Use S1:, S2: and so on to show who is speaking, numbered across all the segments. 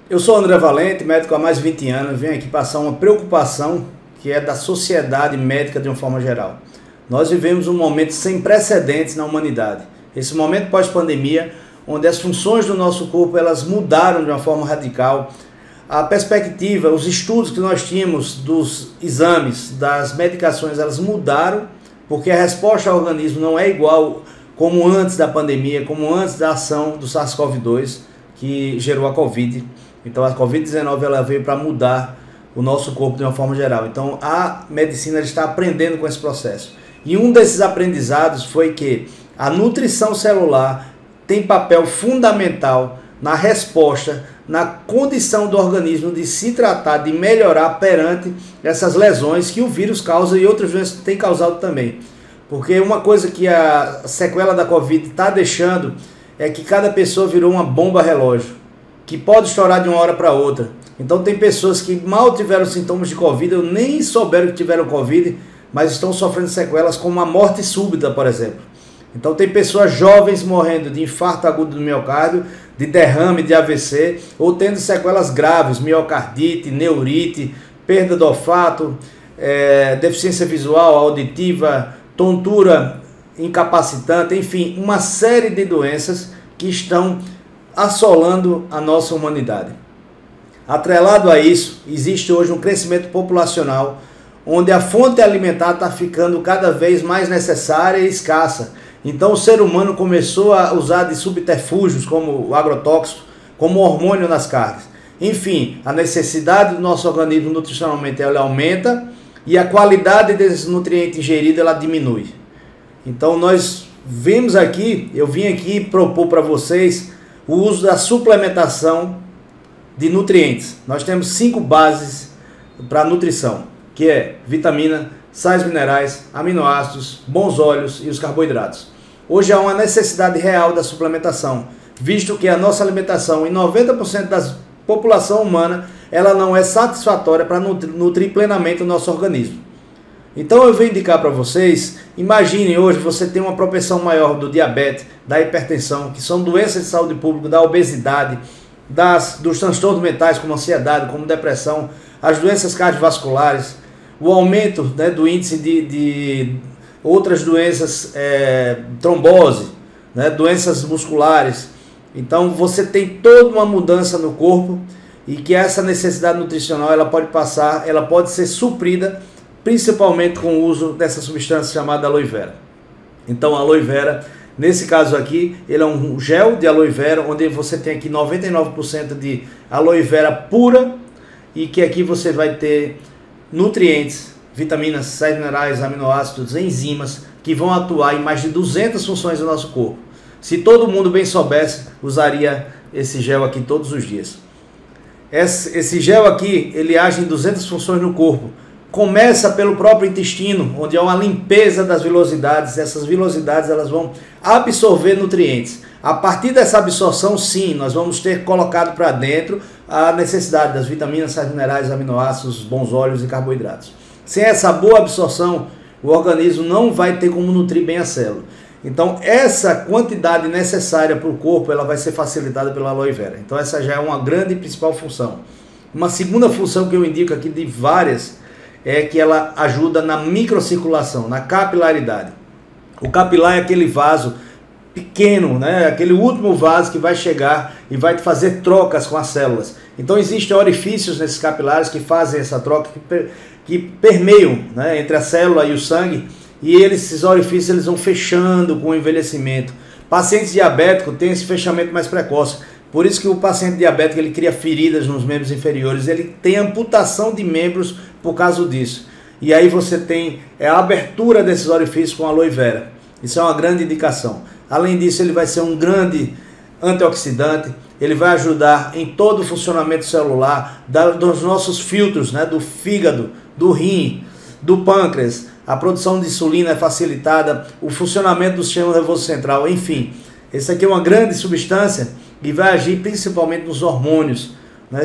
S1: Eu sou André Valente, médico há mais de 20 anos, venho aqui passar uma preocupação que é da sociedade médica de uma forma geral. Nós vivemos um momento sem precedentes na humanidade. Esse momento pós-pandemia, onde as funções do nosso corpo elas mudaram de uma forma radical. A perspectiva, os estudos que nós tínhamos dos exames, das medicações, elas mudaram, porque a resposta ao organismo não é igual como antes da pandemia, como antes da ação do SARS-CoV-2, que gerou a Covid. Então a Covid-19 ela veio para mudar o nosso corpo de uma forma geral. Então a medicina está aprendendo com esse processo. E um desses aprendizados foi que a nutrição celular tem papel fundamental na resposta, na condição do organismo de se tratar, de melhorar perante essas lesões que o vírus causa e outras doenças têm causado também. Porque uma coisa que a sequela da Covid está deixando é que cada pessoa virou uma bomba relógio, que pode estourar de uma hora para outra. Então tem pessoas que mal tiveram sintomas de Covid, ou nem souberam que tiveram Covid, mas estão sofrendo sequelas como a morte súbita, por exemplo. Então tem pessoas jovens morrendo de infarto agudo do miocárdio, de derrame, de AVC, ou tendo sequelas graves, miocardite, neurite, perda do olfato, deficiência visual, auditiva, tontura incapacitante, enfim, uma série de doenças que estão assolando a nossa humanidade. Atrelado a isso, existe hoje um crescimento populacional, onde a fonte alimentar está ficando cada vez mais necessária e escassa. Então o ser humano começou a usar de subterfúgios como o agrotóxico, como hormônio nas carnes. Enfim, a necessidade do nosso organismo nutricionalmente ela aumenta e a qualidade desse nutriente ingerido ela diminui. Então nós vimos aqui, eu vim aqui propor para vocês o uso da suplementação de nutrientes. Nós temos 5 bases para a nutrição, que é vitamina, sais minerais, aminoácidos, bons óleos e os carboidratos. Hoje há uma necessidade real da suplementação, visto que a nossa alimentação, em 90% da população humana, ela não é satisfatória para nutrir plenamente o nosso organismo. Então eu vou indicar para vocês, imaginem hoje você tem uma propensão maior do diabetes, da hipertensão, que são doenças de saúde pública, da obesidade, dos transtornos mentais como ansiedade, como depressão, as doenças cardiovasculares, o aumento do índice de outras doenças, trombose, doenças musculares. Então você tem toda uma mudança no corpo e que essa necessidade nutricional ela pode passar, ela pode ser suprida principalmente com o uso dessa substância chamada aloe vera. Então a aloe vera, nesse caso aqui, ele é um gel de aloe vera, onde você tem aqui 99% de aloe vera pura e que aqui você vai ter nutrientes, vitaminas, sais minerais, aminoácidos, enzimas que vão atuar em mais de 200 funções do nosso corpo. Se todo mundo bem soubesse, usaria esse gel aqui todos os dias. Esse gel aqui, ele age em 200 funções no corpo. Começa pelo próprio intestino, onde há uma limpeza das vilosidades. Essas vilosidades elas vão absorver nutrientes. A partir dessa absorção, sim, nós vamos ter colocado para dentro a necessidade das vitaminas, sais minerais, aminoácidos, bons óleos e carboidratos. Sem essa boa absorção, o organismo não vai ter como nutrir bem a célula. Então, essa quantidade necessária para o corpo ela vai ser facilitada pela aloe vera. Então, essa já é uma grande e principal função. Uma segunda função que eu indico aqui de várias é que ela ajuda na microcirculação, na capilaridade. O capilar é aquele vaso pequeno, aquele último vaso que vai chegar e vai fazer trocas com as células. Então existem orifícios nesses capilares que fazem essa troca, que permeiam entre a célula e o sangue, e esses orifícios eles vão fechando com o envelhecimento. Pacientes diabéticos têm esse fechamento mais precoce. Por isso que o paciente diabético ele cria feridas nos membros inferiores, ele tem amputação de membros por causa disso. E aí você tem a abertura desses orifícios com aloe vera. Isso é uma grande indicação. Além disso, ele vai ser um grande antioxidante, ele vai ajudar em todo o funcionamento celular, dos nossos filtros, do fígado, do rim, do pâncreas. A produção de insulina é facilitada, o funcionamento do sistema nervoso central, enfim. Essa aqui é uma grande substância e vai agir principalmente nos hormônios,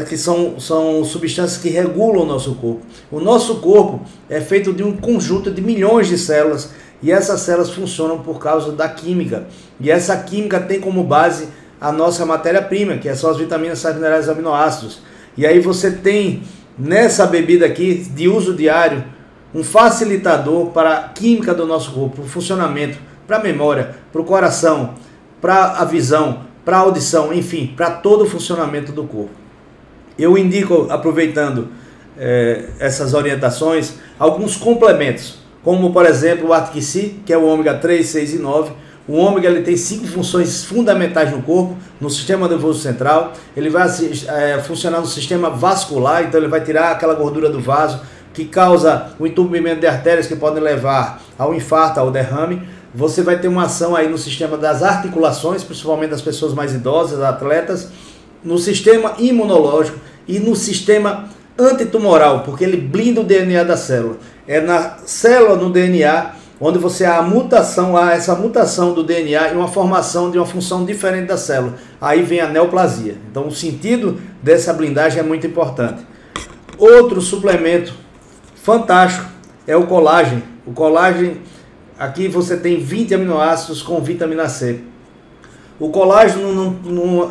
S1: que são substâncias que regulam o nosso corpo. O nosso corpo é feito de um conjunto de milhões de células e essas células funcionam por causa da química. E essa química tem como base a nossa matéria-prima, que são as vitaminas, sais minerais e aminoácidos. E aí você tem nessa bebida aqui, de uso diário, um facilitador para a química do nosso corpo, para o funcionamento, para a memória, para o coração, para a visão, para a audição, enfim, para todo o funcionamento do corpo. Eu indico, aproveitando essas orientações, alguns complementos, como por exemplo o Arctic Sea, que é o ômega 3, 6 e 9. O ômega ele tem 5 funções fundamentais no corpo, no sistema nervoso central. Ele vai funcionar no sistema vascular, então ele vai tirar aquela gordura do vaso que causa o entupimento de artérias que podem levar ao infarto, ao derrame. Você vai ter uma ação aí no sistema das articulações, principalmente das pessoas mais idosas, atletas, no sistema imunológico e no sistema antitumoral, porque ele blinda o DNA da célula. É na célula, no DNA, onde você há essa mutação do DNA e uma formação de uma função diferente da célula. Aí vem a neoplasia. Então o sentido dessa blindagem é muito importante. Outro suplemento fantástico é o colágeno. O colágeno, aqui você tem 20 aminoácidos com vitamina C. O colágeno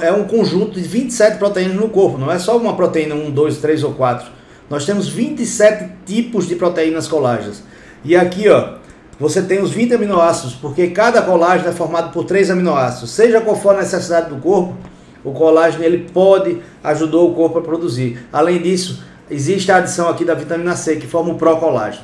S1: é um conjunto de 27 proteínas no corpo, não é só uma proteína, 1, 2, 3 ou 4. Nós temos 27 tipos de proteínas colágenas. E aqui, ó, você tem os 20 aminoácidos, porque cada colágeno é formado por 3 aminoácidos. Seja qual for a necessidade do corpo, o colágeno ele pode ajudar o corpo a produzir. Além disso, existe a adição aqui da vitamina C, que forma o procolágeno.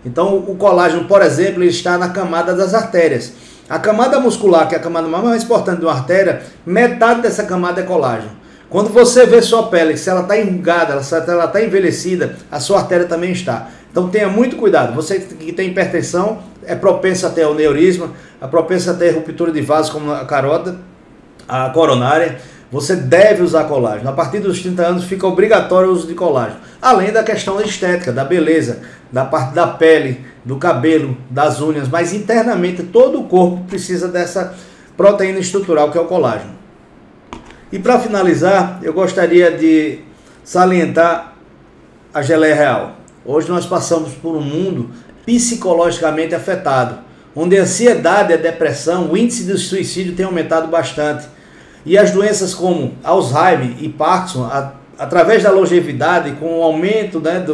S1: Então, o colágeno, por exemplo, ele está na camada das artérias. A camada muscular, que é a camada mais importante de uma artéria, metade dessa camada é colágeno. Quando você vê sua pele, se ela está enrugada, se ela está envelhecida, a sua artéria também está. Então tenha muito cuidado. Você que tem hipertensão é propenso a ter aneurisma, é propenso a ter ruptura de vasos como a carótida, a coronária. Você deve usar colágeno. A partir dos 30 anos fica obrigatório o uso de colágeno. Além da questão estética, da beleza, da parte da pele, do cabelo, das unhas, mas internamente todo o corpo precisa dessa proteína estrutural que é o colágeno. E para finalizar, eu gostaria de salientar a geleia real. Hoje nós passamos por um mundo psicologicamente afetado, onde a ansiedade, a depressão, o índice de suicídio tem aumentado bastante. E as doenças como Alzheimer e Parkinson, através da longevidade, com o aumento, né,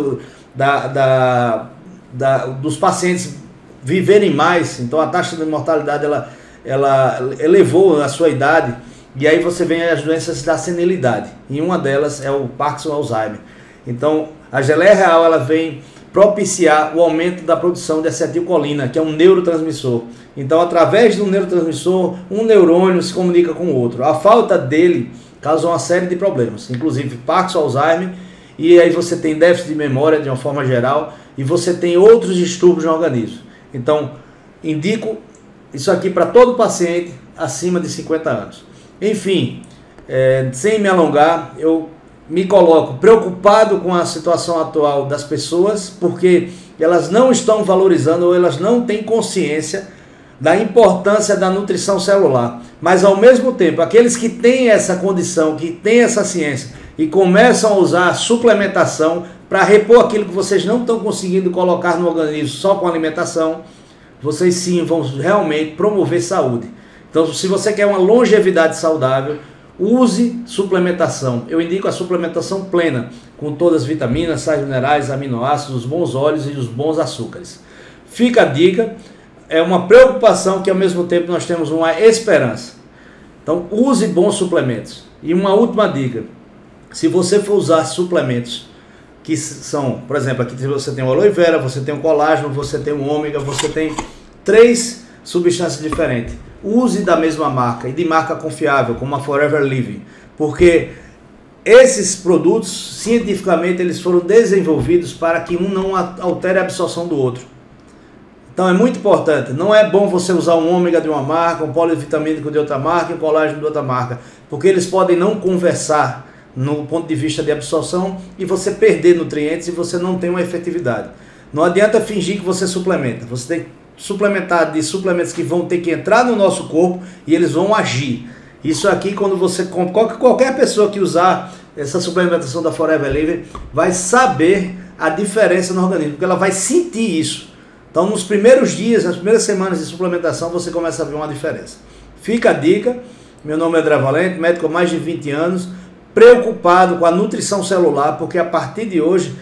S1: dos pacientes viverem mais, então a taxa de mortalidade ela elevou a sua idade, e aí você vem as doenças da senilidade, e uma delas é o Parkinson, Alzheimer. Então a geleia real ela vem propiciar o aumento da produção de acetilcolina, que é um neurotransmissor. Então, através do neurotransmissor, um neurônio se comunica com o outro. A falta dele causa uma série de problemas, inclusive Parkinson, Alzheimer, e aí você tem déficit de memória de uma forma geral, e você tem outros distúrbios no organismo. Então, indico isso aqui para todo paciente acima de 50 anos. Enfim, sem me alongar, eu me coloco preocupado com a situação atual das pessoas, porque elas não estão valorizando ou elas não têm consciência da importância da nutrição celular. Mas ao mesmo tempo, aqueles que têm essa condição, que têm essa ciência e começam a usar a suplementação para repor aquilo que vocês não estão conseguindo colocar no organismo só com alimentação, vocês sim vão realmente promover saúde. Então, se você quer uma longevidade saudável, use suplementação. Eu indico a suplementação plena, com todas as vitaminas, sais minerais, aminoácidos, os bons óleos e os bons açúcares. Fica a dica, é uma preocupação que ao mesmo tempo nós temos uma esperança. Então use bons suplementos. E uma última dica, se você for usar suplementos que são, por exemplo, aqui você tem o aloe vera, você tem o colágeno, você tem o ômega, você tem 3 substâncias diferentes. Use da mesma marca e de marca confiável, como a Forever Living, porque esses produtos, cientificamente, eles foram desenvolvidos para que um não altere a absorção do outro. Então é muito importante, não é bom você usar um ômega de uma marca, um polivitamínico de outra marca e um colágeno de outra marca, porque eles podem não conversar no ponto de vista de absorção e você perder nutrientes e você não tem uma efetividade. Não adianta fingir que você suplementa, você tem que suplementar de suplementos que vão ter que entrar no nosso corpo e eles vão agir. Isso aqui, quando você compra, qualquer pessoa que usar essa suplementação da Forever Living vai saber a diferença no organismo, porque ela vai sentir isso. Então, nos primeiros dias, nas primeiras semanas de suplementação, você começa a ver uma diferença. Fica a dica Meu nome é André Valente, médico há mais de 20 anos, preocupado com a nutrição celular, porque a partir de hoje,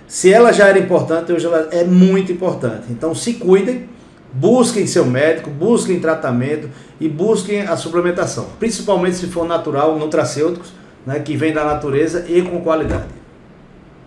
S1: se ela já era importante, hoje ela é muito importante. Então se cuidem, busquem seu médico, busquem tratamento e busquem a suplementação, principalmente se for natural, nutracêuticos, né, que vem da natureza e com qualidade.